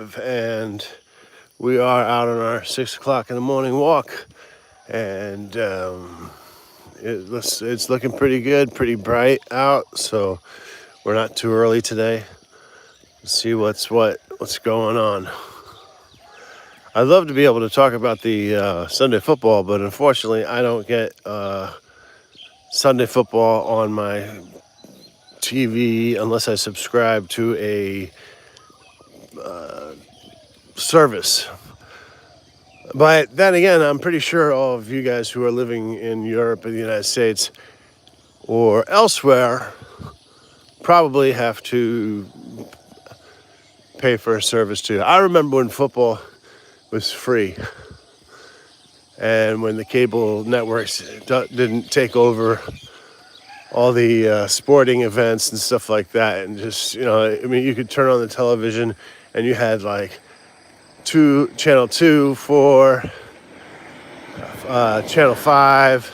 and we are out on our 6 o'clock in the morning walk, and it's looking pretty good, pretty bright out. So we're not too early today. Let's see what's going on. I'd love to be able to talk about the Sunday football, but unfortunately, I don't get Sunday football on my TV unless I subscribe to a service. But then again, I'm pretty sure all of you guys who are living in Europe or the United States or elsewhere probably have to pay for a service too. I remember when football was free and when the cable networks didn't take over all the sporting events and stuff like that. And just, I mean, you could turn on the television and you had like channel 2 for channel 5,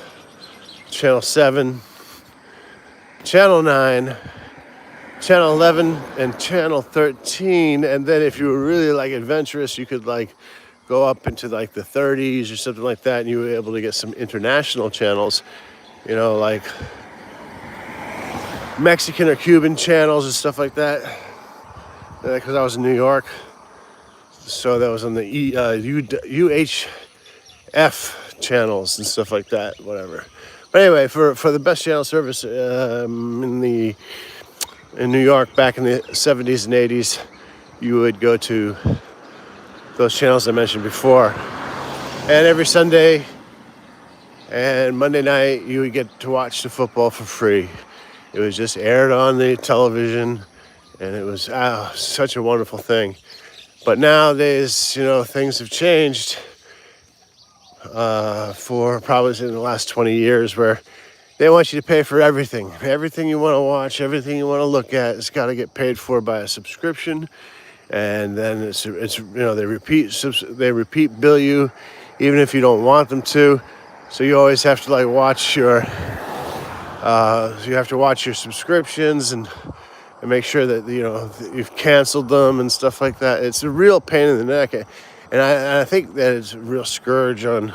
channel 7, channel 9, channel 11, and channel 13. And then if you were really like adventurous, you could like go up into like the 30s or something like that, and you were able to get some international channels, like Mexican or Cuban channels and stuff like that. Because I was in New York, so that was on the UHF channels and stuff like that, whatever. But anyway, for the best channel service in New York back in the 70s and 80s, you would go to those channels I mentioned before. And every Sunday and Monday night, you would get to watch the football for free. It was just aired on the television, and it was such a wonderful thing. But nowadays, things have changed for probably in the last 20 years, where they want you to pay for everything. Everything you want to watch, everything you want to look at, it's got to get paid for by a subscription. And then it's they repeat bill you, even if you don't want them to. So you always have to like watch your subscriptions and make sure that you've canceled them and stuff like that. It's a real pain in the neck, and I think that it's a real scourge on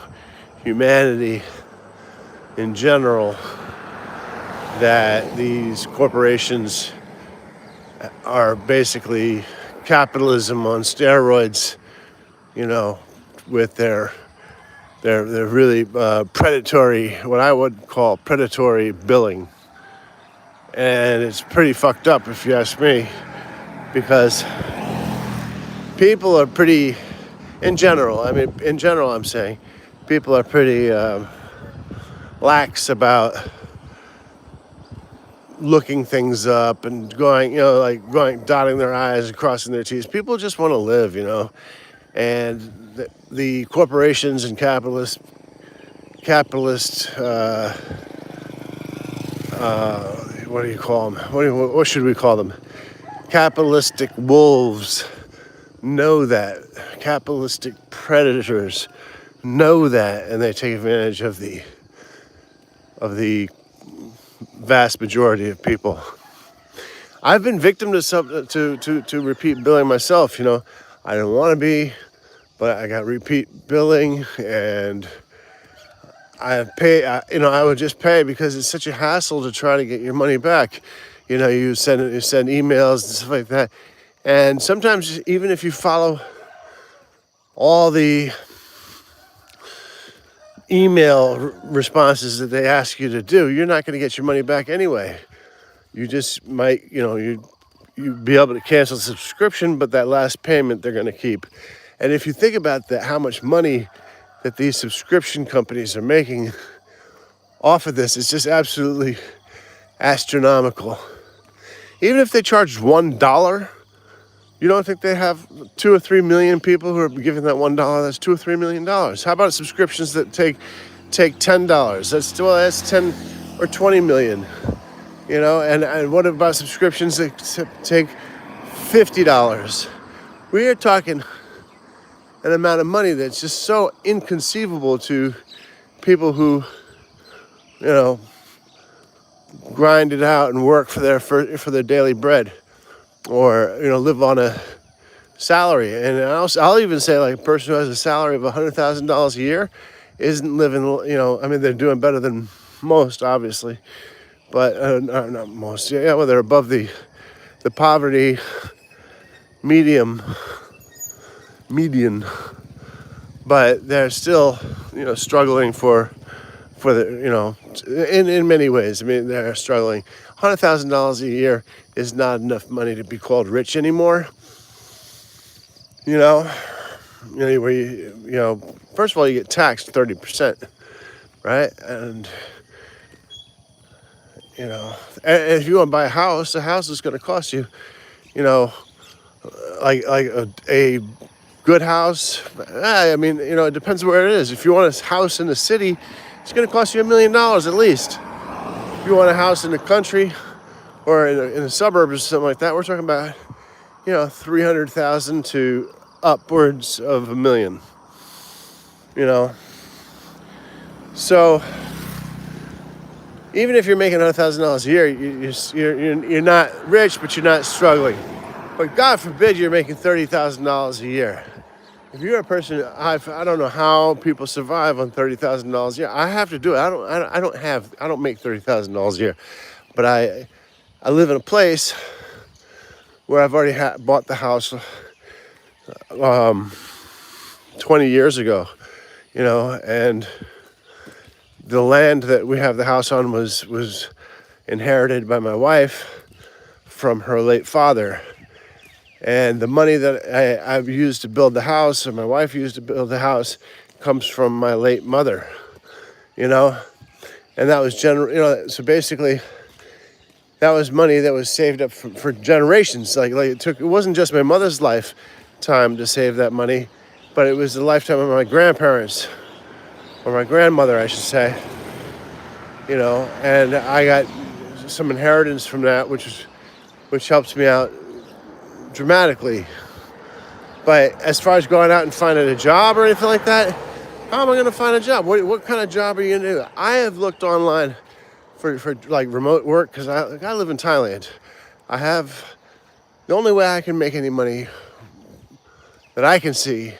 humanity in general that these corporations are basically capitalism on steroids, with their really predatory, what I would call predatory billing. And it's pretty fucked up if you ask me, because people are pretty, in general I'm saying, people are pretty lax about looking things up and going, dotting their I's and crossing their T's. People just want to live, and the corporations and capitalist what do you call them? What should we call them? Capitalistic wolves know that. Capitalistic predators know that, and they take advantage of the vast majority of people. I've been victim to repeat billing myself. I didn't want to be, but I got repeat billing, and I would just pay because it's such a hassle to try to get your money back. You send emails and stuff like that. And sometimes even if you follow all the email responses that they ask you to do, you're not going to get your money back anyway. You just might, you'd be able to cancel the subscription, but that last payment they're going to keep. And if you think about that, how much money that these subscription companies are making off of this, it's just absolutely astronomical. Even if they charged $1, you don't think they have 2 or 3 million people who are giving that $1? That's $2 or $3 million. How about subscriptions that take $10? That's 10 or 20 million. And what about subscriptions that take $50? We are talking an amount of money that's just so inconceivable to people who, grind it out and work for their daily bread, or live on a salary. And I'll even say, like, a person who has a salary of $100,000 a year isn't living, I mean, they're doing better than most, obviously, but not most. Yeah, well, they're above the poverty median, but they're still, struggling for the, in many ways. I mean, they're struggling. $100,000 a year is not enough money to be called rich anymore. Where first of all, you get taxed 30%, right? And if you want to buy a house is going to cost you, like a good house. I mean, it depends where it is. If you want a house in the city, it's going to cost you $1 million at least. If you want a house in the country or in the suburbs or something like that, we're talking about, 300,000 to upwards of $1 million. So even if you're making $100,000 a year, you're not rich, but you're not struggling. But God forbid you're making $30,000 a year. If you're a person, I don't know how people survive on $30,000 a year. I have to do it. I don't make $30,000 a year, but I live in a place where I've already bought the house 20 years ago, and the land that we have the house on was inherited by my wife from her late father. And the money that I've used to build the house, or my wife used to build the house, comes from my late mother, and that was so basically that was money that was saved up for generations. Like it wasn't just my mother's lifetime to save that money, but it was the lifetime of my grandparents, or my grandmother, I should say, and I got some inheritance from that, which helps me out dramatically. But as far as going out and finding a job or anything like that, how am I going to find a job? What kind of job are you going to do? I have looked online for like remote work because I live in Thailand. The only way I can make any money that I can see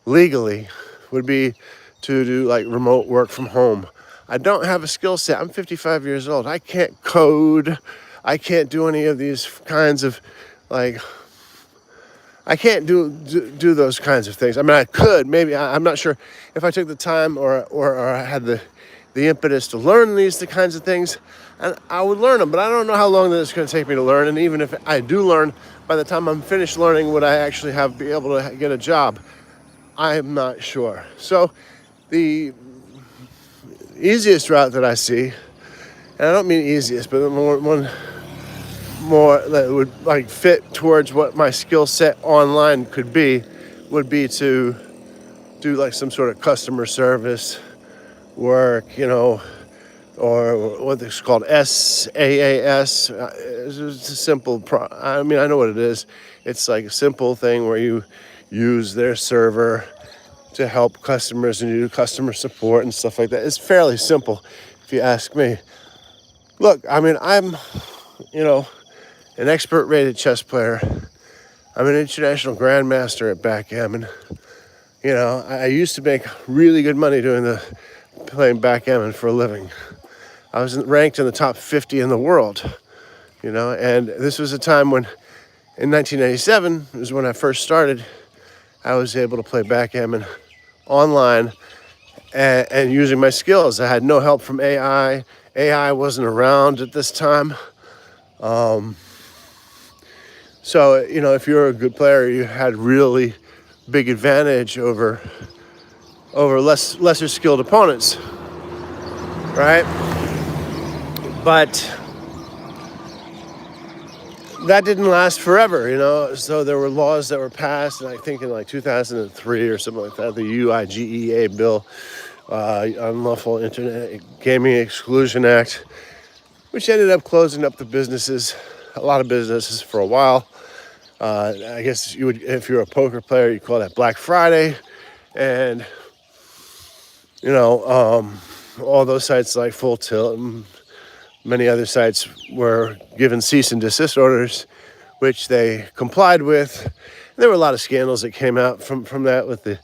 legally would be to do like remote work from home. I don't have a skill set. I'm 55 years old. I can't code. I can't do any of these kinds of I can't do those kinds of things. I mean, I could, maybe. I'm not sure if I took the time or I had the impetus to learn the kinds of things, and I would learn them, but I don't know how long it's going to take me to learn. And even if I do learn, by the time I'm finished learning, would I actually be able to get a job? I'm not sure. So the easiest route that I see, and I don't mean easiest, but one more that would fit towards what my skill set online could be, would be to do like some sort of customer service work, or what it's called SaaS. It's a simple I know what it is. It's like a simple thing where you use their server to help customers and you do customer support and stuff like that. It's fairly simple if you ask me. Look, I mean, I'm, an expert rated chess player. I'm an international grandmaster at backgammon. I used to make really good money playing backgammon for a living. I was ranked in the top 50 in the world, and this was a time when, in 1997, was when I first started, I was able to play backgammon online and using my skills. I had no help from AI. AI wasn't around at this time. So, if you're a good player, you had really big advantage over lesser skilled opponents, right? But that didn't last forever, So there were laws that were passed, and I think in like 2003 or something like that, the UIGEA bill, Unlawful Internet Gaming Exclusion Act, which ended up closing up a lot of businesses for a while. I guess you would, if you're a poker player, you call that Black Friday, and all those sites like Full Tilt and many other sites were given cease and desist orders, which they complied with, There were a lot of scandals that came out from that, with the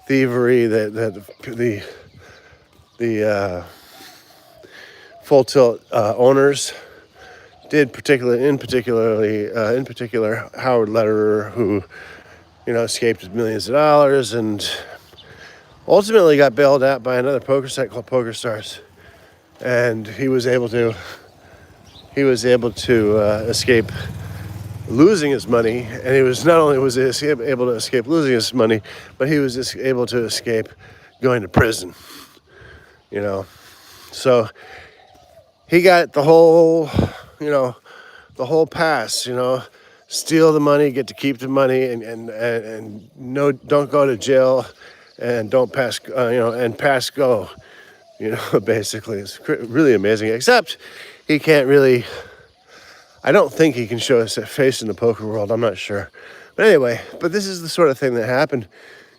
thievery that the Full Tilt owners did, in particular Howard Lederer, who escaped with millions of dollars and ultimately got bailed out by another poker site called PokerStars, and he was able to escape losing his money. And he was not only was he able to escape losing his money, but he was just able to escape going to prison. So he got the whole pass. Steal the money, get to keep the money, and no, don't go to jail, and don't pass, and pass go. Basically, it's really amazing. Except he can't really. I don't think he can show his face in the poker world. I'm not sure. But anyway, this is the sort of thing that happened,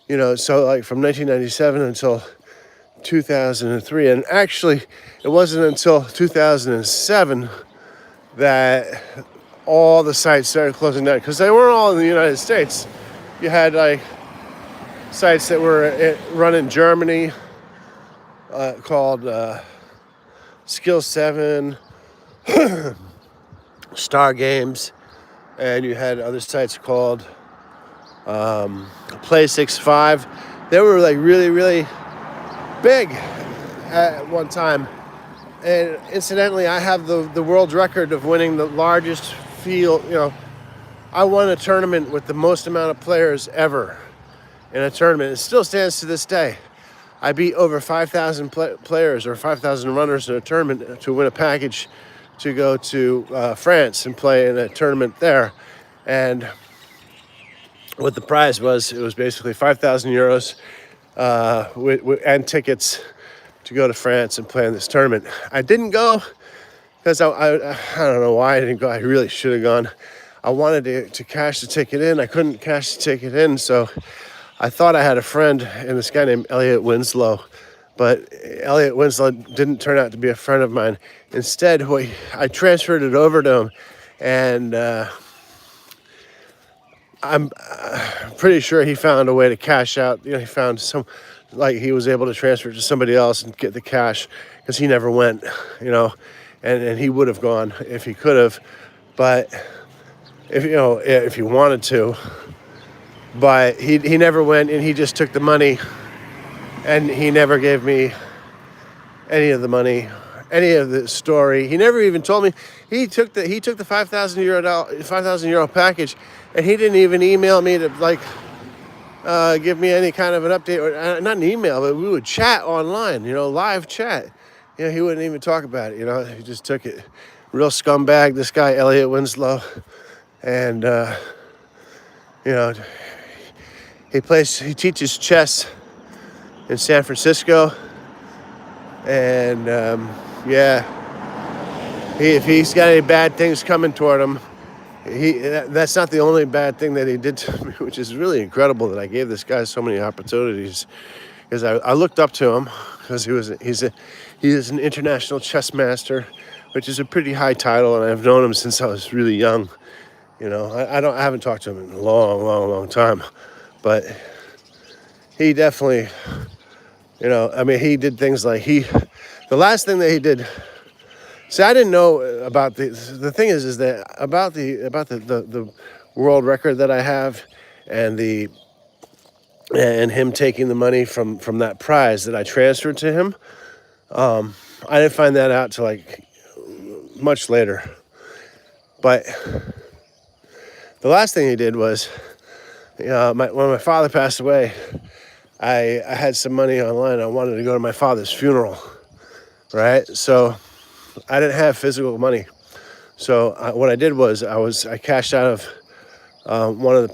so like from 1997 until 2003. And actually, it wasn't until 2007 that all the sites started closing down, because they weren't all in the United States. You had like sites that were run in Germany called Skill 7, Star Games, and you had other sites called Play 65. They were like really, really big at one time. And incidentally, I have the world record of winning the largest field. I won a tournament with the most amount of players ever in a tournament. It still stands to this day. I beat over 5,000 players or 5,000 runners in a tournament to win a package to go to France and play in a tournament there. And what the prize was, it was basically 5,000 euros and tickets to go to France and play in this tournament. I didn't go because I don't know why I didn't go. I really should have gone. I wanted to cash the ticket in. I couldn't cash the ticket in, so I thought I had a friend in this guy named Elliot Winslow. But Elliot Winslow didn't turn out to be a friend of mine. Instead, I transferred it over to him, and I'm pretty sure he found a way to cash out. He found he was able to transfer it to somebody else and get the cash, because he never went, and he would have gone if he could have, but if he wanted to, but he never went, and he just took the money. And he never gave me any of the money, any of the story. He never even told me. He took the 5,000 euro package, and he didn't even email me to give me any kind of an update, or not an email, but we would chat online, live chat. He wouldn't even talk about it. He just took it. Real scumbag, this guy Elliot Winslow, and he teaches chess in San Francisco, and if he's got any bad things coming toward him, that's not the only bad thing that he did to me, which is really incredible that I gave this guy so many opportunities, because I looked up to him, because he is an international chess master, which is a pretty high title, and I've known him since I was really young. I haven't talked to him in a long time, but he definitely. He did things like the last thing that he did. See, I didn't know about the thing is that about the world record that I have, and him taking the money from that prize that I transferred to him. I didn't find that out till much later. But the last thing he did was, when my father passed away, I had some money online. I wanted to go to my father's funeral, right? So I didn't have physical money. So what I did was I cashed out of one of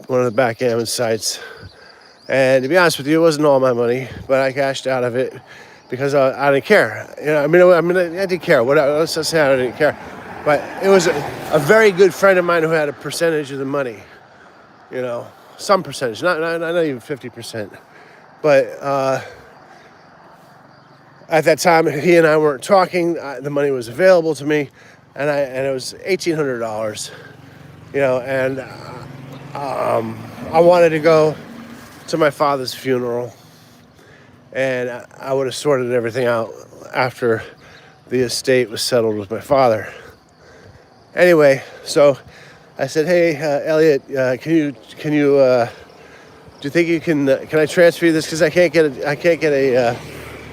the backgammon sites, and to be honest with you, it wasn't all my money, but I cashed out of it because I didn't care. I didn't care. Let's just say I didn't care, but it was a very good friend of mine who had a percentage of the money. Some percentage, not even 50%. But at that time, he and I weren't talking. The money was available to me, and it was $1,800. And I wanted to go to my father's funeral, and I would have sorted everything out after the estate was settled with my father. Anyway, so I said, "Hey, Elliot, do you think you can I transfer you this because I can't get a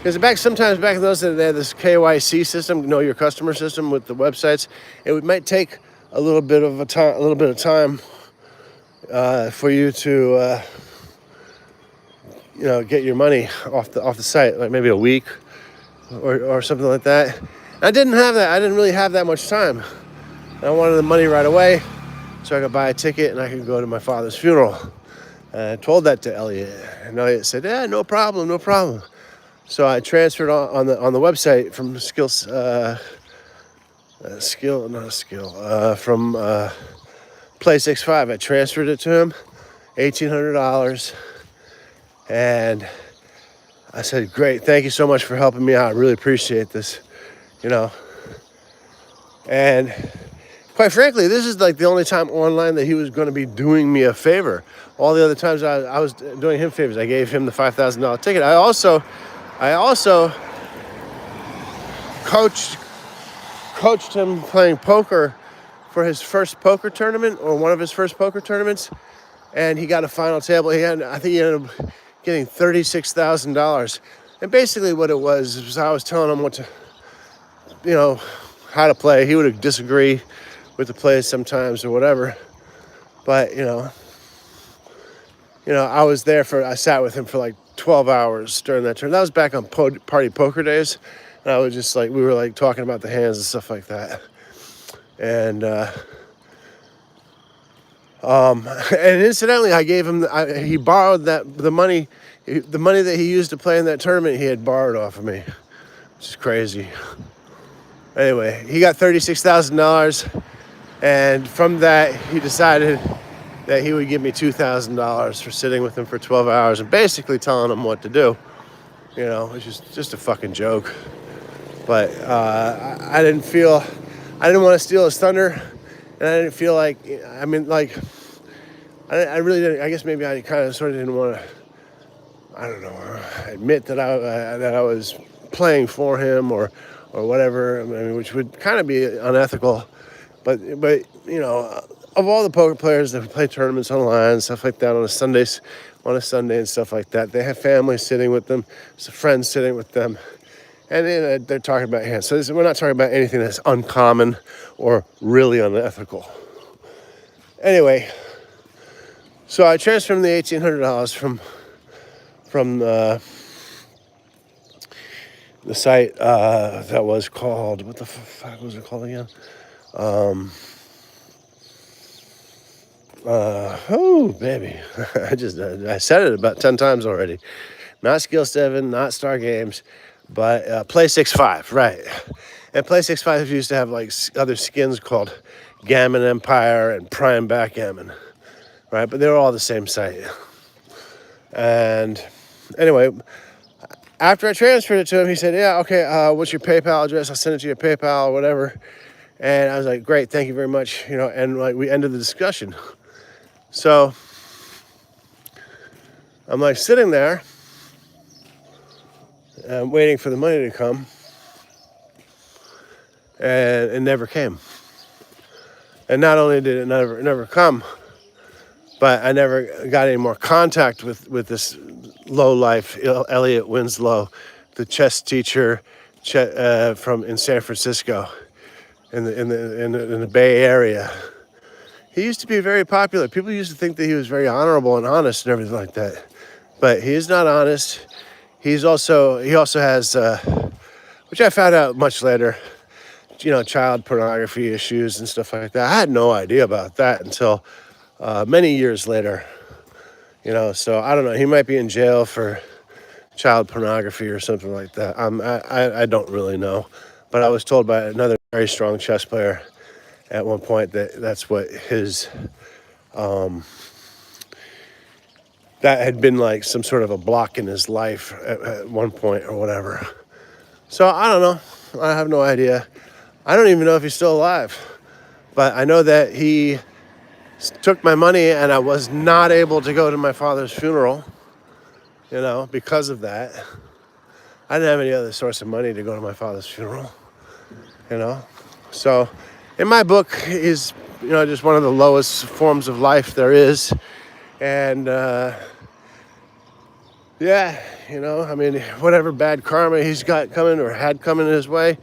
because sometimes back in those days they had this KYC system, know your customer system with the websites. It might take a little bit of time for you to get your money off the site, like maybe a week or something like that. I didn't have that. I didn't really have that much time. I wanted the money right away so I could buy a ticket and I could go to my father's funeral. And I told that to Elliot, and Elliot said, "Yeah, no problem, no problem." So I transferred on the website from from Play65. I transferred it to him, $1,800, and I said, "Great, thank you so much for helping me out. I really appreciate this, you know." And quite frankly, this is like the only time online that he was going to be doing me a favor. All the other times I was doing him favors. I gave him the $5,000 ticket. I also coached him playing poker for his first poker tournament, or one of his first poker tournaments, and he got a final table. I think he ended up getting $36,000. And basically what it was I was telling him how to play. He would disagree with the plays sometimes or whatever, but I sat with him for like 12 hours during that tournament. That was back on party poker days, and I was just like, we were like talking about the hands and stuff like that. And and incidentally, I gave him he borrowed the money that he used to play in that tournament. He had borrowed off of me, which is crazy. Anyway, he got $36,000, and from that he decided that he would give me $2,000 for sitting with him for 12 hours and basically telling him what to do. Which is just a fucking joke. But I didn't want to steal his thunder, and I didn't feel like, I really didn't. I guess maybe I kind of sort of didn't want to, I don't know, admit that I was playing for him or whatever. Which would kind of be unethical. But of all the poker players that play tournaments online and stuff like that on a Sunday and stuff like that, they have families sitting with them, some friends sitting with them, and then they're talking about hands. So we're not talking about anything that's uncommon or really unethical. Anyway, so I transferred him the $1,800 from the site that was called, what the fuck was it called again? Oh baby, I said it about 10 times already. Not Skill 7, not Star Games, but Play65, right? And Play65 used to have like other skins called Gammon Empire and Prime Backgammon, right? But they were all the same site. And anyway, after I transferred it to him, he said, "Yeah, okay, what's your PayPal address? I'll send it to your PayPal or whatever." And I was like, "Great, thank you very much." And like we ended the discussion. So I'm like sitting there and waiting for the money to come, and it never came. And not only did it never come, but I never got any more contact with this low life Elliot Winslow, the chess teacher from in San Francisco, in the Bay Area. He used to be very popular. People used to think that he was very honorable and honest and everything like that, but he is not honest. He also has, which I found out much later, child pornography issues and stuff like that. I had no idea about that until many years later. So I don't know. He might be in jail for child pornography or something like that. I don't really know, but I was told by another very strong chess player at one point that's what his that had been like some sort of a block in his life at one point or whatever. So I don't know. I have no idea. I don't even know if he's still alive, but I know that he took my money, and I was not able to go to my father's funeral, because of that. I didn't have any other source of money to go to my father's funeral, So, in my book, is just one of the lowest forms of life there is, and whatever bad karma he's got coming or had coming his way,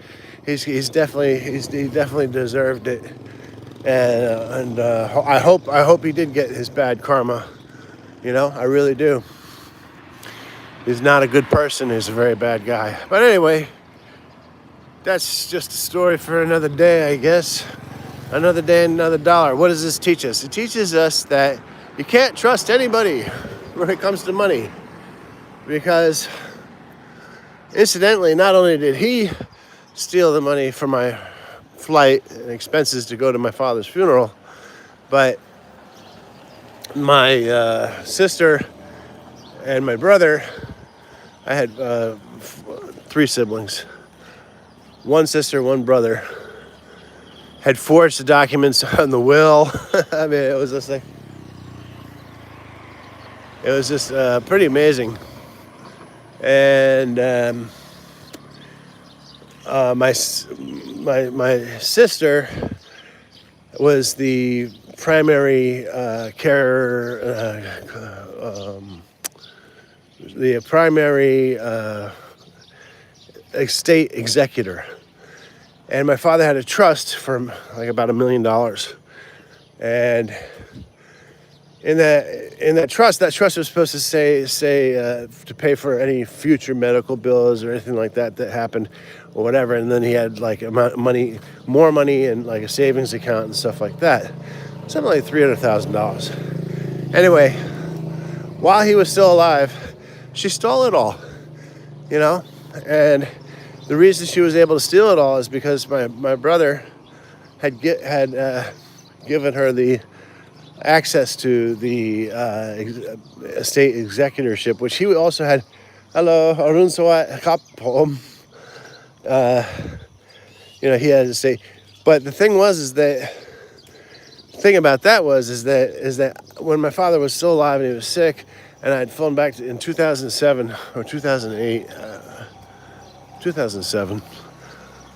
he definitely deserved it, and I hope he did get his bad karma, I really do. He's not a good person. He's a very bad guy. But anyway, that's just a story for another day, I guess. Another day and another dollar. What does this teach us? It teaches us that you can't trust anybody when it comes to money. Because, incidentally, not only did he steal the money for my flight and expenses to go to my father's funeral, but my sister and my brother, I had 3 siblings, 1 sister, 1 brother, had forged the documents on the will. I mean, it was just pretty amazing. And my sister was the primary estate executor, and my father had a trust for like about $1 million, and in that trust was supposed to say to pay for any future medical bills or anything like that happened or whatever, and then he had like more money in like a savings account and stuff like that, something like $300,000. Anyway, while he was still alive, she stole it all, and the reason she was able to steal it all is because my brother had given her the access to the estate executorship, which he also had. Hello, Arun Sawat Kapom. He had to say, but the thing was that when my father was still alive and he was sick, and I'd flown back in 2007 or 2008, 2007.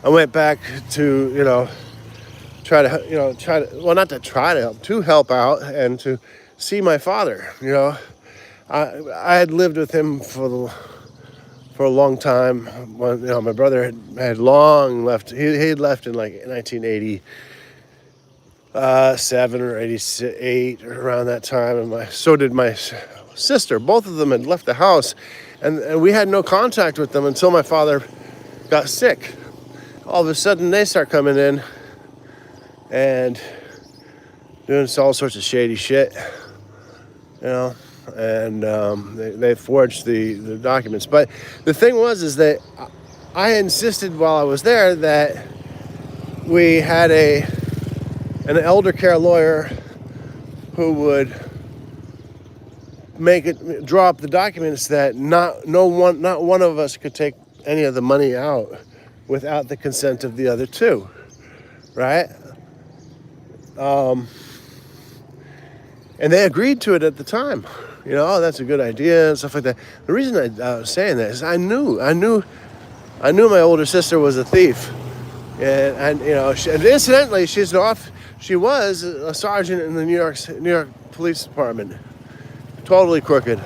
I went back to to help out and to see my father. I had lived with him for a long time. When, my brother had long left. He had left in like 1987 or 88 or around that time, and so did my sister. Both of them had left the house, and we had no contact with them until my father got sick. All of a sudden, they start coming in and doing all sorts of shady shit, and they forged the documents. But the thing was that I insisted while I was there that we had an elder care lawyer who would draw up the documents that not one of us could take any of the money out without the consent of the other two, right? And they agreed to it at the time. That's a good idea and stuff like that. The reason I was saying that is I knew my older sister was a thief, and incidentally, she was a sergeant in the New York Police Department, totally crooked.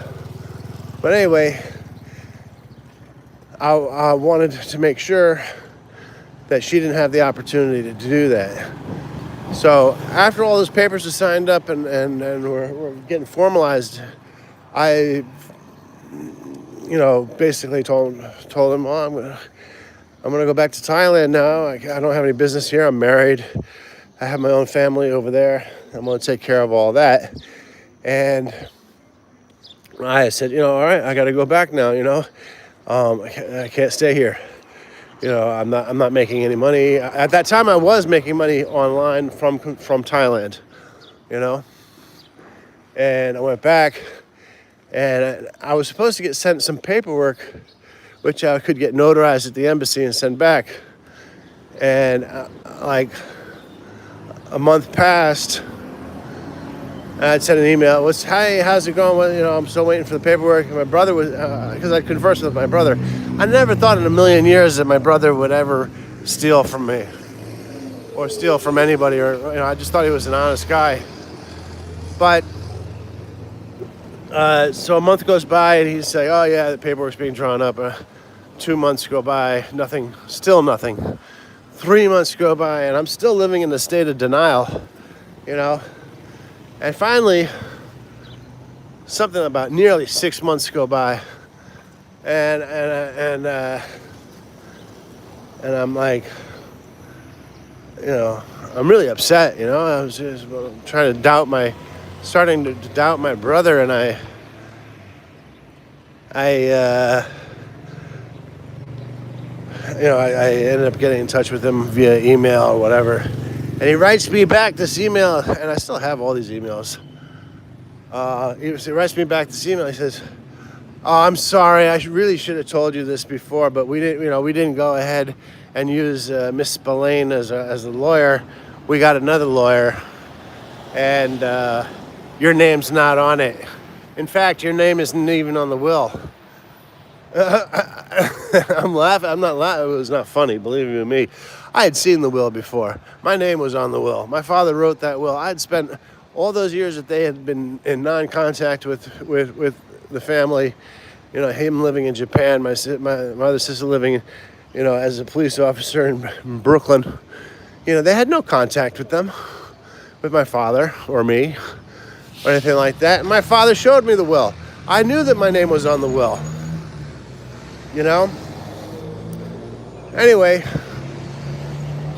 But anyway, I wanted to make sure that she didn't have the opportunity to do that. So after all those papers are signed up and we're getting formalized, I, basically told him, I'm gonna go back to Thailand now. I don't have any business here. I'm married. I have my own family over there. I'm gonna take care of all that. And I said, all right, I got to go back now. I can't stay here. I'm not making any money. At that time, I was making money online from Thailand, And I went back, and I was supposed to get sent some paperwork, which I could get notarized at the embassy and send back. And like a month passed, And I'd send an email. Hey, how's it going? Well, I'm still waiting for the paperwork. And my brother was, because I conversed with my brother. I never thought in a million years that my brother would ever steal from me or steal from anybody. Or I just thought he was an honest guy. But so a month goes by, and he's like, "Oh yeah, the paperwork's being drawn up." 2 months go by, nothing, still nothing. 3 months go by, and I'm still living in a state of denial, And finally, something about nearly 6 months go by, and I'm like, I'm really upset. I was just trying to starting to doubt my brother, and I ended up getting in touch with him via email or whatever. And he writes me back this email, and I still have all these emails. He writes me back this email. He says, "Oh, I'm sorry. I really should have told you this before, but we didn't go ahead and use Miss Spillane as a lawyer. We got another lawyer, and your name's not on it. In fact, your name isn't even on the will." I'm laughing. I'm not laughing. It was not funny, believe you me. I had seen the will before. My name was on the will. My father wrote that will. I'd spent all those years that they had been in non-contact with the family. Him living in Japan, my other sister living, as a police officer in Brooklyn. They had no contact with them, with my father or me, or anything like that. And my father showed me the will. I knew that my name was on the will. Anyway,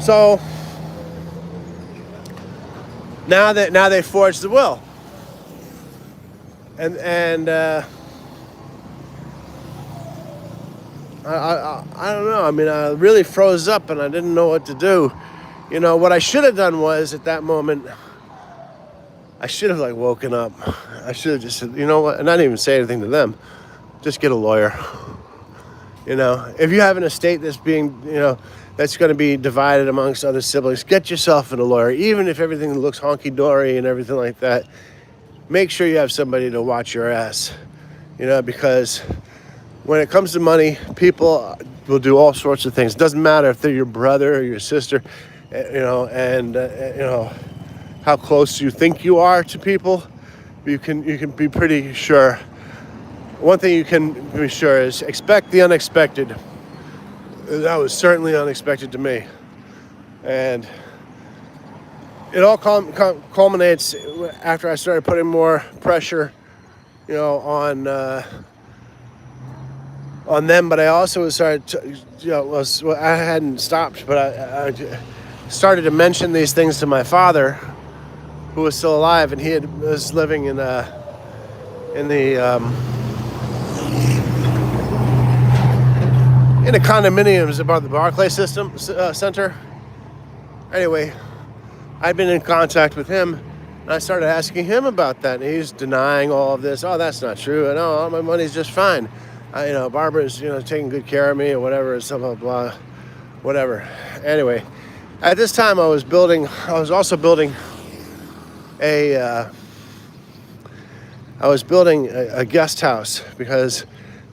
so now they forged the will, and I don't know. I mean, I really froze up, and I didn't know what to do. What I should have done was at that moment, I should have woken up. I should have just said, you know what, and not even say anything to them. Just get a lawyer. If you have an estate that's being, that's going to be divided amongst other siblings, get yourself a lawyer. Even if everything looks honky-dory and everything like that, make sure you have somebody to watch your ass, because when it comes to money, people will do all sorts of things. It doesn't matter if they're your brother or your sister, and how close you think you are to people. You can be pretty sure. One thing you can be sure is expect the unexpected. That was certainly unexpected to me. And it all culminates after I started putting more pressure, on them. But I also started to, I hadn't stopped, but I started to mention these things to my father, who was still alive, and he was living in the condominiums about the Barclay Center. Anyway, I'd been in contact with him, and I started asking him about that, and he's denying all of this. Oh, that's not true. And all my money's just fine. Barbara's, taking good care of me or whatever, blah, blah, blah, whatever. Anyway, at this time I was also building a guest house, because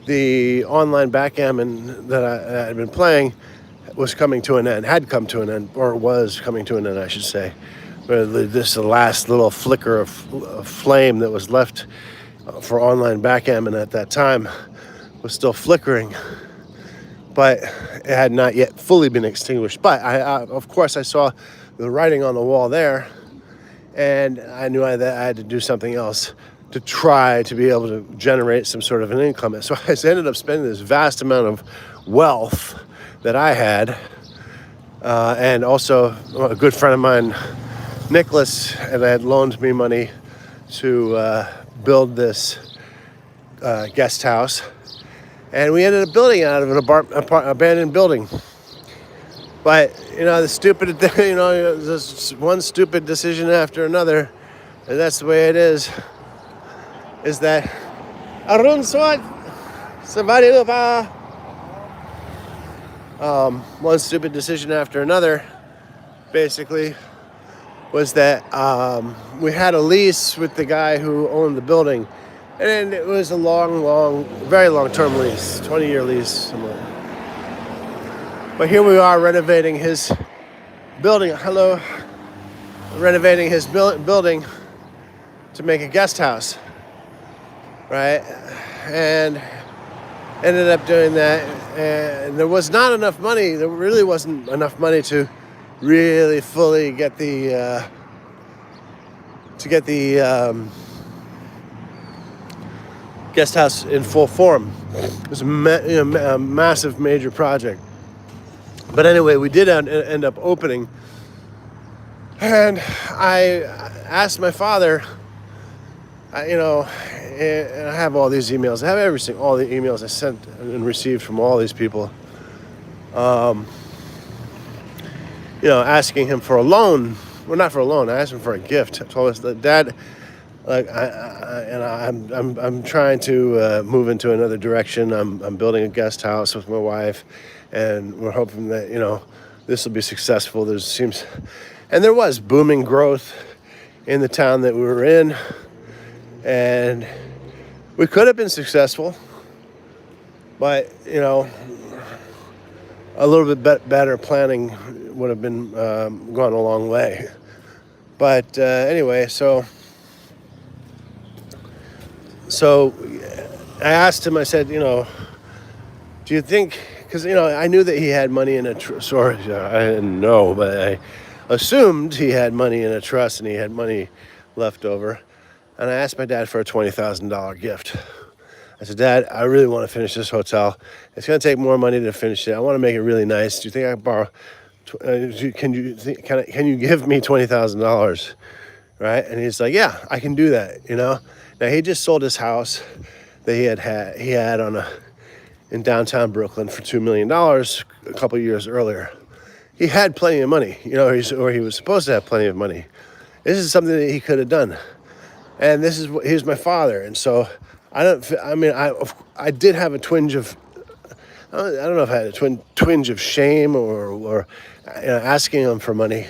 the online backgammon that I had been playing was coming to an end, had come to an end, or was coming to an end, I should say. The last little flicker of flame that was left for online backgammon at that time was still flickering, but it had not yet fully been extinguished. But of course, I saw the writing on the wall there, and I knew I had to do something else to try to be able to generate some sort of an income. So I ended up spending this vast amount of wealth that I had, and also a good friend of mine, Nicholas, and had loaned me money to build this guest house, and we ended up building it out of an abandoned building. But the stupid thing, this one stupid decision after another, and that's the way it is that Arun Swat Savadi one stupid decision after another basically was that we had a lease with the guy who owned the building, and it was a very long-term lease, 20-year lease. Somewhere. But here we are renovating his building. Hello, renovating his building to make a guest house, right? And ended up doing that, and there was not enough money. There really wasn't enough money to really fully get the guest house in full form. It was a massive, major project. But anyway, we did end up opening, and I asked my father. And I have all these emails. I have all the emails I sent and received from all these people. Asking him for a loan. Well, not for a loan. I asked him for a gift. I told us that, Dad, like, I'm trying to move into another direction. I'm building a guest house with my wife, and we're hoping that this will be successful. There was booming growth in the town that we were in. And we could have been successful, but, a little bit better planning would have been gone a long way. But anyway, so I asked him, I said, do you think, because, I knew that he had money in a trust, I didn't know, but I assumed he had money in a trust and he had money left over. And I asked my dad for a $20,000 gift. I said, Dad, I really want to finish this hotel. It's going to take more money to finish it. I want to make it really nice. Do you think I can borrow? Can you give me $20,000? Right? And he's like, yeah, I can do that. Now he just sold his house that he had in downtown Brooklyn for $2 million a couple of years earlier. He had plenty of money, or he was supposed to have plenty of money. This is something that he could have done. And he's my father, and so I did have a twinge of, I don't know if I had a twinge of shame or asking him for money,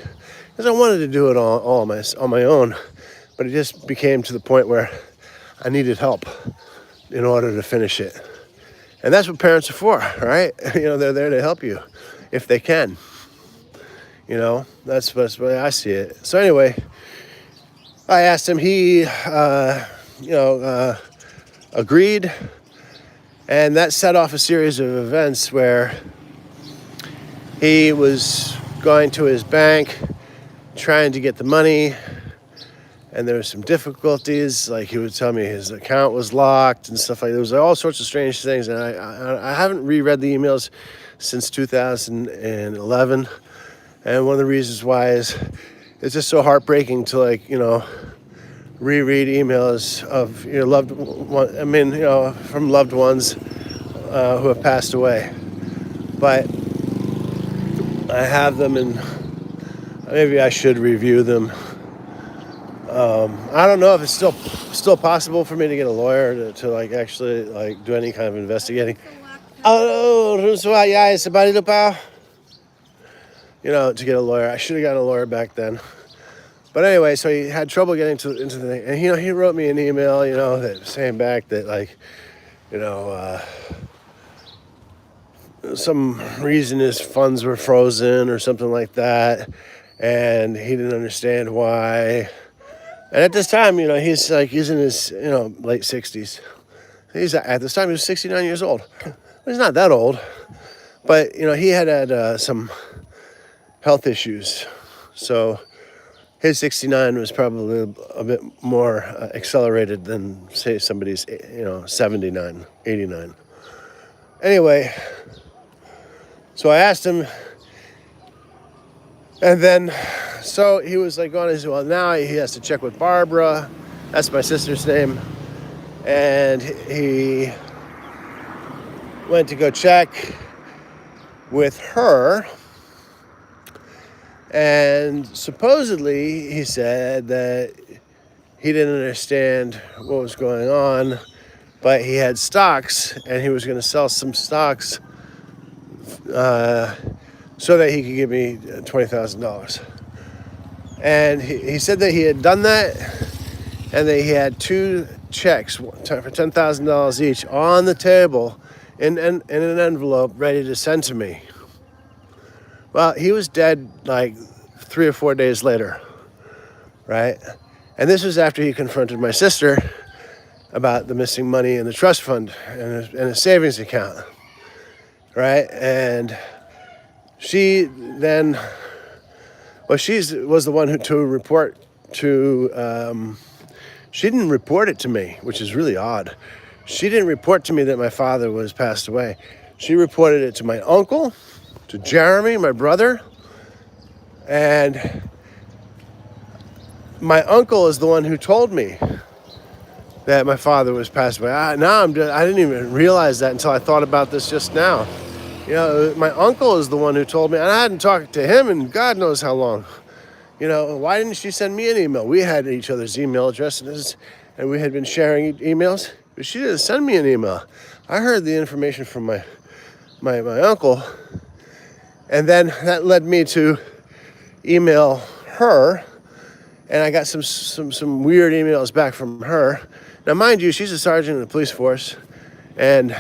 because I wanted to do it all on my own, but it just became to the point where I needed help in order to finish it, and that's what parents are for, right? They're there to help you if they can. That's the way I see it. So anyway. I asked him, he, agreed, and that set off a series of events where he was going to his bank, trying to get the money, and there were some difficulties, like he would tell me his account was locked and stuff like that. There was all sorts of strange things, and I haven't reread the emails since 2011, and one of the reasons why is it's just so heartbreaking to reread emails of your loved one. From loved ones who have passed away. But I have them, and maybe I should review them. I don't know if it's still possible for me to get a lawyer to actually do any kind of investigating. To get a lawyer. I should have gotten a lawyer back then. But anyway, so he had trouble getting into the thing. And, he wrote me an email, that saying back that, some reason his funds were frozen or something like that. And he didn't understand why. And at this time, he's in his, late 60s. At this time, he was 69 years old. He's not that old. But, he had some health issues. So his 69 was probably a bit more accelerated than, say, somebody's, 79, 89. Anyway, so I asked him, and then, so he was going, he said, well, now he has to check with Barbara. That's my sister's name. And he went to go check with her. And supposedly he said that he didn't understand what was going on, but he had stocks and he was going to sell some stocks so that he could give me $20,000. And he said that he had done that, and that he had 2 checks for $10,000 each on the table in an envelope ready to send to me. Well, he was dead like 3 or 4 days later, right? And this was after he confronted my sister about the missing money in the trust fund and a savings account, right? And she then, well, she was the one to report to, she didn't report it to me, which is really odd. She didn't report to me that my father was passed away. She reported it to my uncle, to Jeremy, my brother, and my uncle is the one who told me that my father was passed away. I didn't even realize that until I thought about this just now. You know, my uncle is the one who told me, and I hadn't talked to him in God knows how long. You know, why didn't she send me an email? We had each other's email addresses, and we had been sharing emails, but she didn't send me an email. I heard the information from my uncle, and then that led me to email her, and I got some weird emails back from her. Now, mind you, she's a sergeant in the police force, and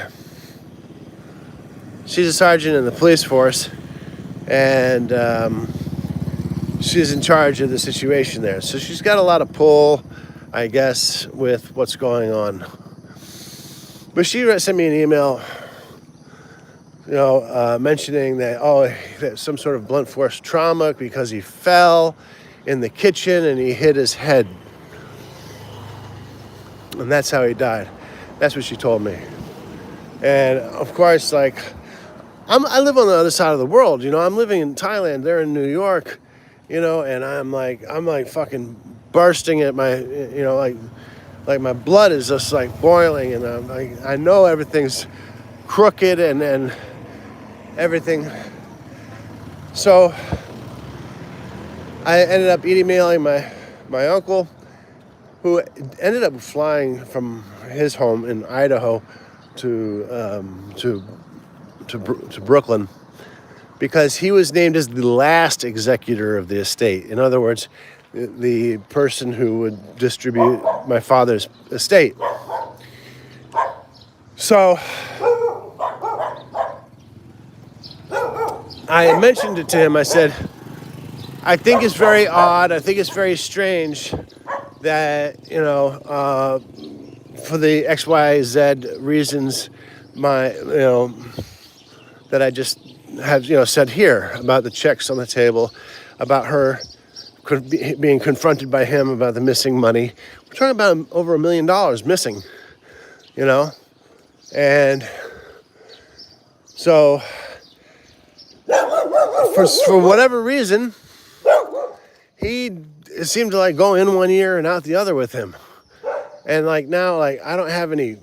she's in charge of the situation there. So she's got a lot of pull, I guess, with what's going on. But she sent me an email, mentioning that some sort of blunt force trauma because he fell in the kitchen and he hit his head. And that's how he died. That's what she told me. And of course, I live on the other side of the world. I'm living in Thailand. They're in New York. And I'm like fucking bursting at my, like my blood is just like boiling, and I'm like, I know everything's crooked and everything. So I ended up emailing my uncle, who ended up flying from his home in Idaho to Brooklyn, because he was named as the last executor of the estate. In other words, the person who would distribute my father's estate. So I mentioned it to him. I said, I think it's very odd. I think it's very strange that, for the XYZ reasons, that I just have, said here about the checks on the table, about her being confronted by him about the missing money. We're talking about over $1 million missing, and so for whatever reason, he seemed to go in one ear and out the other with him. And now, I don't have any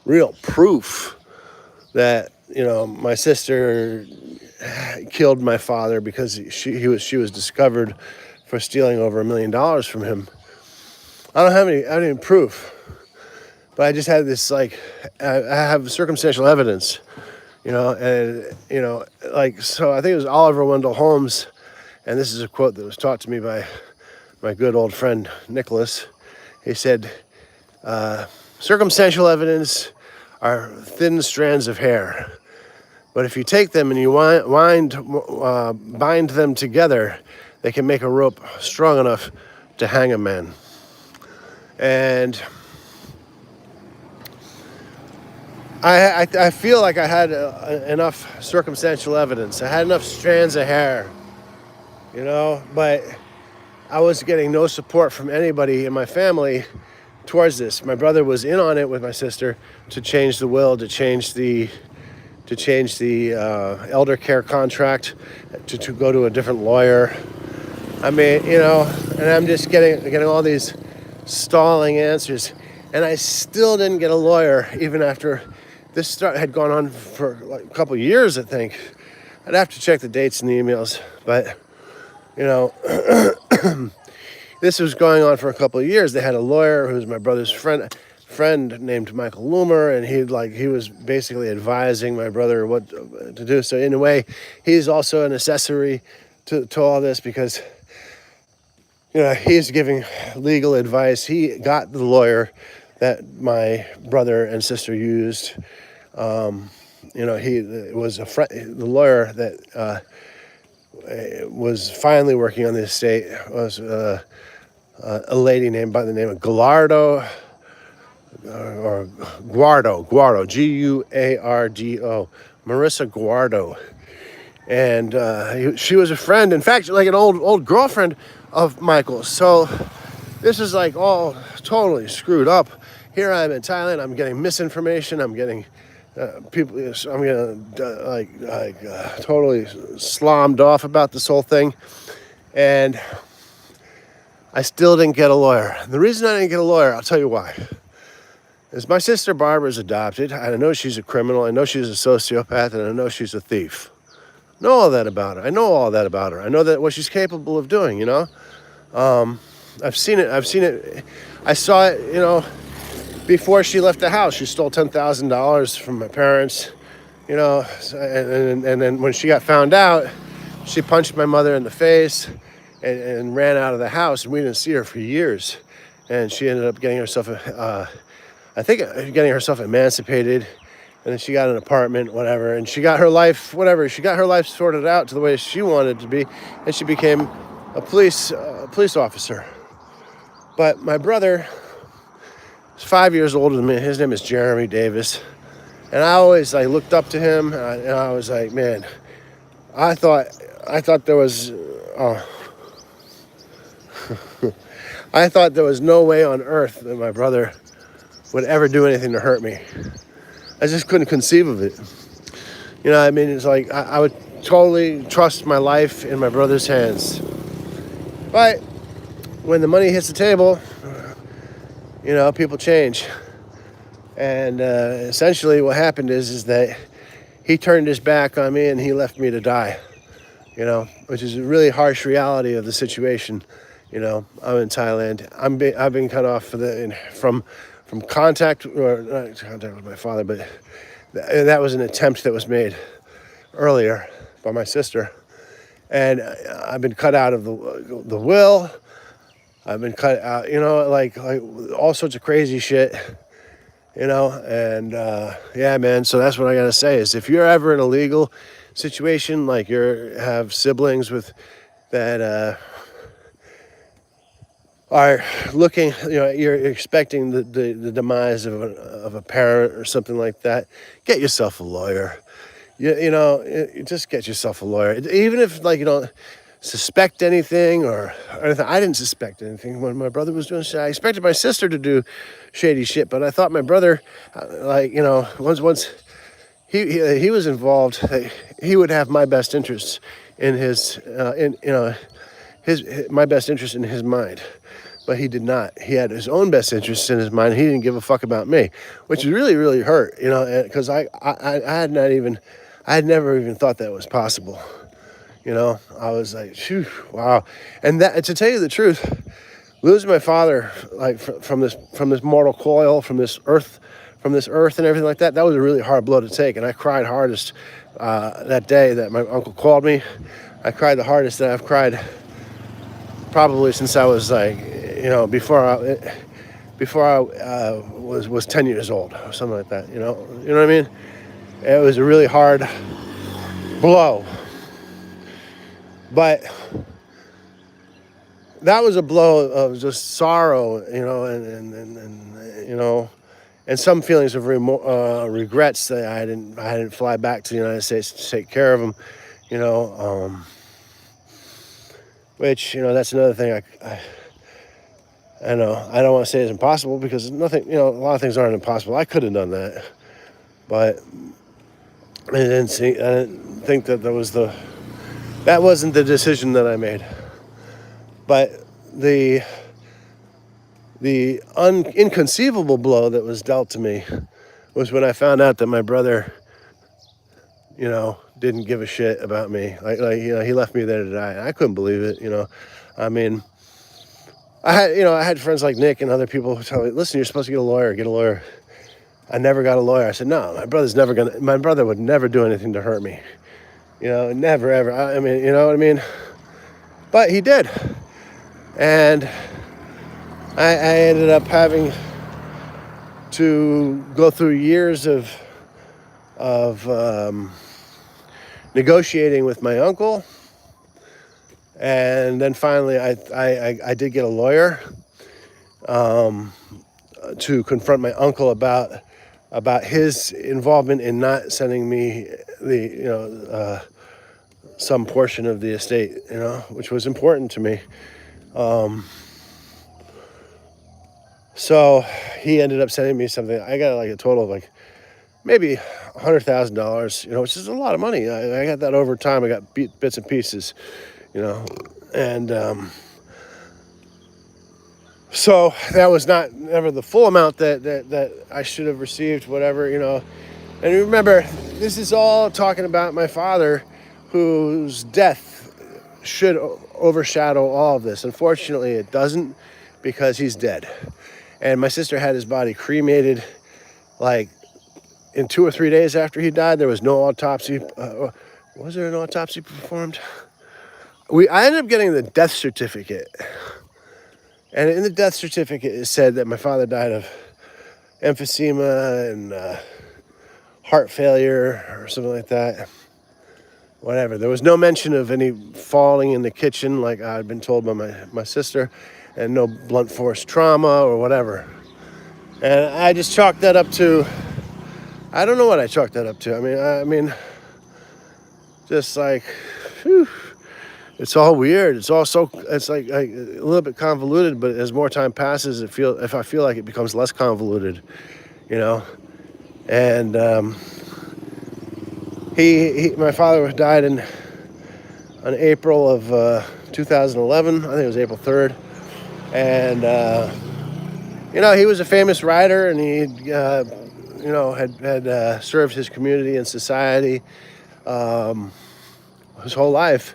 real proof that my sister killed my father because she was discovered for stealing over $1 million from him. I don't have any proof, but I just had this I have circumstantial evidence, so I think it was Oliver Wendell Holmes, and this is a quote that was taught to me by my good old friend Nicholas. He said, circumstantial evidence are thin strands of hair, but if you take them and you bind them together, they can make a rope strong enough to hang a man. And I feel like I had enough circumstantial evidence. I had enough strands of hair, but I was getting no support from anybody in my family towards this. My brother was in on it with my sister to change the will, to change the elder care contract, to go to a different lawyer. I mean, and I'm just getting all these stalling answers, and I still didn't get a lawyer even after this had gone on for a couple of years, I think. I'd have to check the dates and the emails, but this was going on for a couple of years. They had a lawyer who was my brother's friend named Michael Loomer, and he was basically advising my brother what to do. So in a way, he's also an accessory to all this because, he's giving legal advice. He got the lawyer that my brother and sister used. He was the lawyer that was finally working on the estate was a lady named by the name of Gallardo or Guardo, Guardo, Marissa Guardo. And she was a friend, in fact, like an old girlfriend of Michael's. So this is like all totally screwed up. Here I am in Thailand. I'm getting misinformation. I'm getting people. I'm getting totally slommed off about this whole thing, and I still didn't get a lawyer. The reason I didn't get a lawyer, I'll tell you why. Is my sister Barbara's adopted. I know she's a criminal. I know she's a sociopath, and I know she's a thief. Know all that about her. I know all that about her. I know that what she's capable of doing. I've seen it. I saw it. Before she left the house, she stole $10,000 from my parents. And then when she got found out, she punched my mother in the face and ran out of the house. And we didn't see her for years. And she ended up getting herself, getting herself emancipated. And then she got an apartment, whatever, and she got her life, She got her life sorted out to the way she wanted to be, and she became a police officer. But my brother is 5 years older than me. His name is Jeremy Davis, and I always looked up to him, and I was like, man, I thought there was, I thought there was no way on earth that my brother would ever do anything to hurt me. I just couldn't conceive of it. It's like I would totally trust my life in my brother's hands. But when the money hits the table, people change. And essentially what happened is that he turned his back on me and he left me to die, which is a really harsh reality of the situation. I'm in Thailand. I've been cut off from contact, or not contact with my father, but that was an attempt that was made earlier by my sister. And I've been cut out of the will. I've been cut out, like all sorts of crazy shit, and yeah, man. So that's what I gotta say is if you're ever in a legal situation, like have siblings that are looking, you're expecting the demise of a parent or something like that, get yourself a lawyer. Just get yourself a lawyer. Even if you don't suspect anything or anything. I didn't suspect anything when my brother was doing shit. I expected my sister to do shady shit, but I thought my brother, once he was involved, he would have my best interests in my best interest in his mind. But he did not. He had his own best interests in his mind. He didn't give a fuck about me, which really, really hurt, because I had never even thought that was possible. I was like, phew, wow. And that, to tell you the truth, losing my father, from this mortal coil, from this earth and everything like that, that was a really hard blow to take. And I cried hardest that day that my uncle called me. I cried the hardest that I've cried probably since I was before I was 10 years old or something like that. You know what I mean? It was a really hard blow, but that was a blow of just sorrow, and some feelings of regrets that I didn't fly back to the United States to take care of them, which that's another thing I know I don't want to say it's impossible because nothing, a lot of things aren't impossible. I could have done that, but I didn't think that that wasn't the decision that I made. But the inconceivable blow that was dealt to me was when I found out that my brother, didn't give a shit about me. He left me there to die. I couldn't believe it. I had friends like Nick and other people who tell me, listen, you're supposed to get a lawyer. I never got a lawyer. I said, no, my brother would never do anything to hurt me. Never, ever. I mean, you know what I mean? But he did. And I ended up having to go through years of negotiating with my uncle. And then finally, I did get a lawyer to confront my uncle about his involvement in not sending me some portion of the estate, which was important to me. So he ended up sending me something. I got like a total of like maybe $100,000, which is a lot of money. I got that over time. I got bits and pieces, and so that was never the full amount that I should have received, whatever, And remember, this is all talking about my father, whose death should overshadow all of this. Unfortunately, it doesn't, because he's dead. And my sister had his body cremated like in 2 or 3 days after he died. There was no autopsy. Was there an autopsy performed? I ended up getting the death certificate. And in the death certificate, it said that my father died of emphysema and heart failure or something like that. Whatever. There was no mention of any falling in the kitchen like I had been told by my sister, and no blunt force trauma or whatever. And I just chalked that up to, I don't know what I chalked that up to. I mean, just like, whew, it's all weird. It's like a little bit convoluted, but as more time passes, if I feel like it becomes less convoluted, And my father died on April of 2011. I think it was April 3rd. And, he was a famous writer, and he, had served his community and society his whole life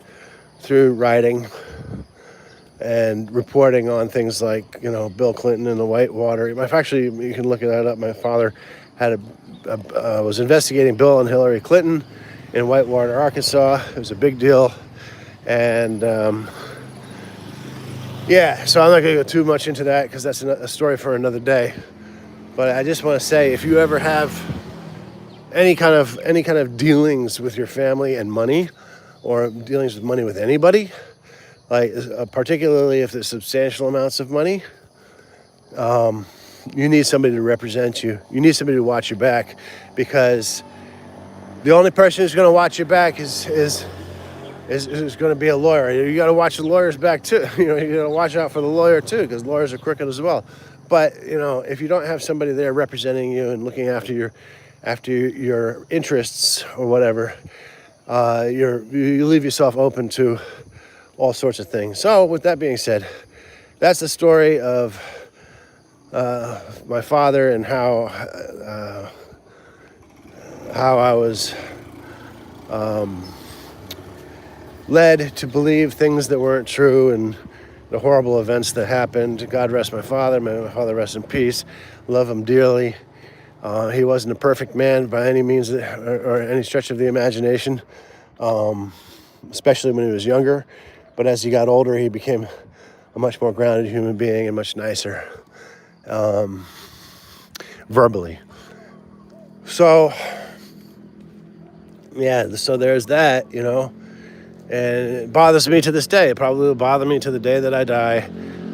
through writing and reporting on things like, Bill Clinton and the Whitewater. Actually, you can look that up. My father was investigating Bill and Hillary Clinton in Whitewater, Arkansas. It was a big deal. And, so I'm not going to go too much into that because that's a story for another day. But I just want to say, if you ever have any kind of dealings with your family and money, or dealings with money with anybody, like particularly if there's substantial amounts of money, you need somebody to represent you. You need somebody to watch your back, because the only person who's going to watch your back is going to be a lawyer. You got to watch the lawyer's back too. You got to watch out for the lawyer too, because lawyers are crooked as well. But if you don't have somebody there representing you and looking after your interests or whatever, you leave yourself open to all sorts of things. So with that being said, that's the story of my father and how I was led to believe things that weren't true, and the horrible events that happened. God rest my father. May my father rest in peace. Love him dearly. He wasn't a perfect man by any means or any stretch of the imagination, especially when he was younger. But as he got older, he became a much more grounded human being and much nicer, verbally. So, so there's that, and it bothers me to this day. It probably will bother me to the day that I die.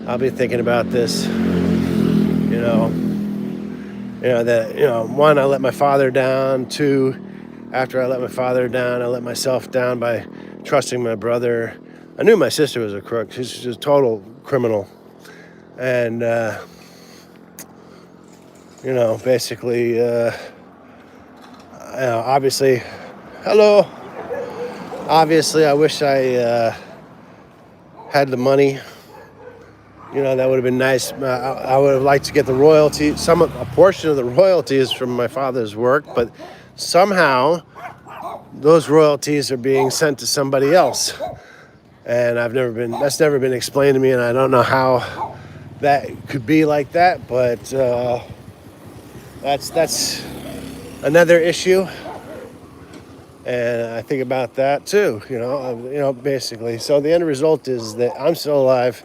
I'll be thinking about this, one, I let my father down. Two, after I let my father down, I let myself down by trusting my brother. I knew my sister was a crook. She's just a total criminal. And, basically, obviously, hello. Obviously, I wish I had the money. That would have been nice. I would have liked to get the royalty, a portion of the royalties from my father's work, but somehow those royalties are being sent to somebody else. And that's never been explained to me, and I don't know how that could be like that, but that's another issue. And I think about that too, basically. So the end result is that I'm still alive.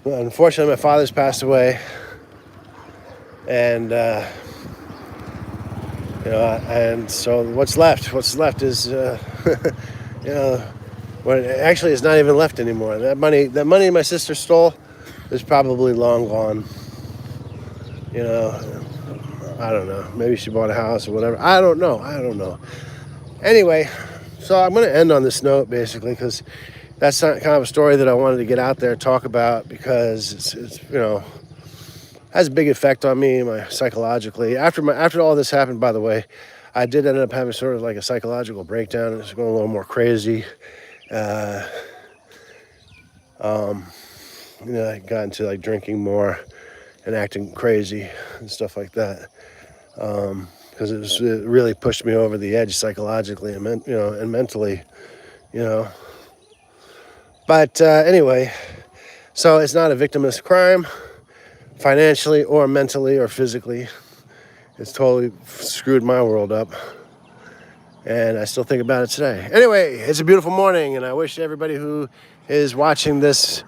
Unfortunately, my father's passed away, and and so what's left? What's left is, you know, well, actually, it's not even left anymore. That money my sister stole, is probably long gone. You know, I don't know. Maybe she bought a house or whatever. I don't know. Anyway, so I'm going to end on this note basically because that's not kind of a story that I wanted to get out there and talk about because it's has a big effect on me, psychologically. After all this happened, by the way, I did end up having sort of like a psychological breakdown. It's going a little more crazy. I got into like drinking more and acting crazy and stuff like that. Because it really pushed me over the edge psychologically and mentally, you know. But anyway, so it's not a victimless crime, financially or mentally or physically. It's totally screwed my world up, and I still think about it today. Anyway, it's a beautiful morning, and I wish everybody who is watching this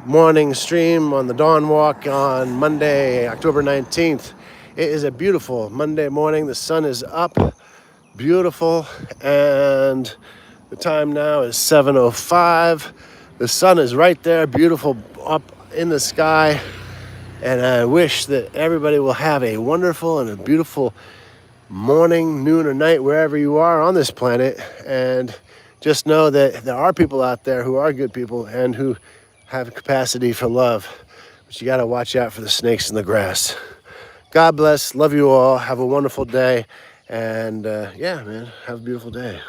morning stream on the Dawn Walk on Monday, October 19th. It is a beautiful Monday morning. The sun is up, beautiful, and the time now is 7:05. The sun is right there, beautiful, up in the sky, and I wish that everybody will have a wonderful and a beautiful morning, noon, or night, wherever you are on this planet, and just know that there are people out there who are good people and who have capacity for love, but you got to watch out for the snakes in the grass. God bless. Love you all. Have a wonderful day. And yeah, man, have a beautiful day.